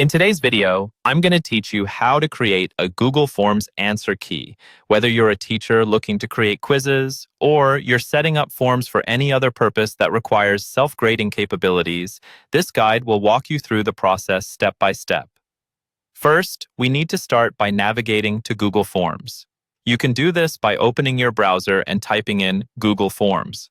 In today's video, I'm going to teach you how to create a Google Forms answer key. Whether you're a teacher looking to create quizzes or you're setting up forms for any other purpose that requires self-grading capabilities, this guide will walk you through the process step by step. First, we need to start by navigating to Google Forms. You can do this by opening your browser and typing in Google Forms.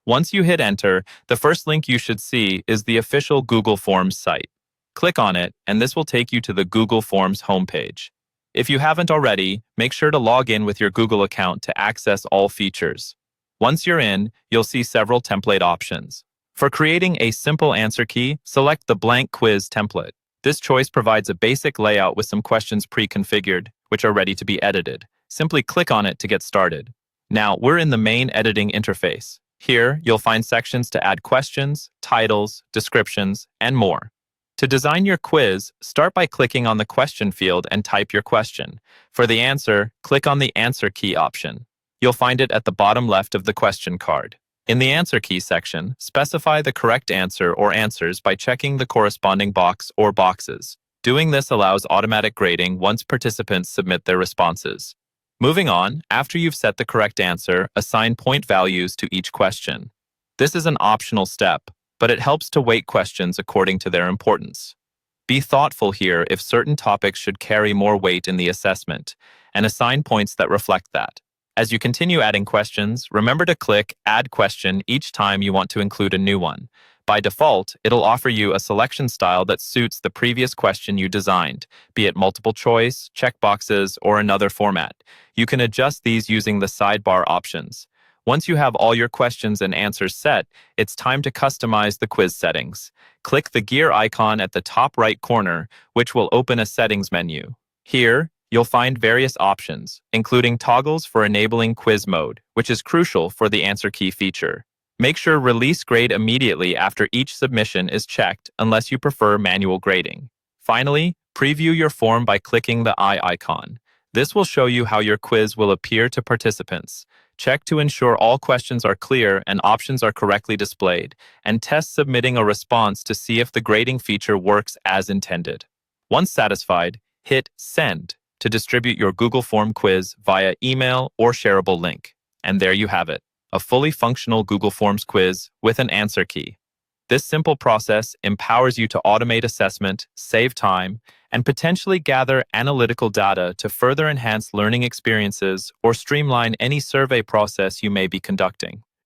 Once you hit enter, the first link you should see is the official Google Forms site. Click on it, and this will take you to the Google Forms homepage. If you haven't already, make sure to log in with your Google account to access all features. Once you're in, you'll see several template options. For creating a simple answer key, select the blank quiz template. This choice provides a basic layout with some questions pre-configured, which are ready to be edited. Simply click on it to get started. Now, we're in the main editing interface. Here, you'll find sections to add questions, titles, descriptions, and more. To design your quiz, start by clicking on the question field and type your question. For the answer, click on the answer key option. You'll find it at the bottom left of the question card. In the answer key section, specify the correct answer or answers by checking the corresponding box or boxes. Doing this allows automatic grading once participants submit their responses. Moving on, after you've set the correct answer, assign point values to each question. This is an optional step, but it helps to weight questions according to their importance. Be thoughtful here if certain topics should carry more weight in the assessment, and assign points that reflect that. As you continue adding questions, remember to click Add Question each time you want to include a new one. By default, it'll offer you a selection style that suits the previous question you designed, be it multiple choice, checkboxes, or another format. You can adjust these using the sidebar options. Once you have all your questions and answers set, it's time to customize the quiz settings. Click the gear icon at the top right corner, which will open a settings menu. Here, you'll find various options, including toggles for enabling quiz mode, which is crucial for the answer key feature. Make sure Release Grade immediately after each submission is checked unless you prefer manual grading. Finally, preview your form by clicking the eye icon. This will show you how your quiz will appear to participants. Check to ensure all questions are clear and options are correctly displayed, and test submitting a response to see if the grading feature works as intended. Once satisfied, hit Send to distribute your Google Form quiz via email or shareable link. And there you have it, a fully functional Google Forms quiz with an answer key. This simple process empowers you to automate assessment, save time, and potentially gather analytical data to further enhance learning experiences or streamline any survey process you may be conducting.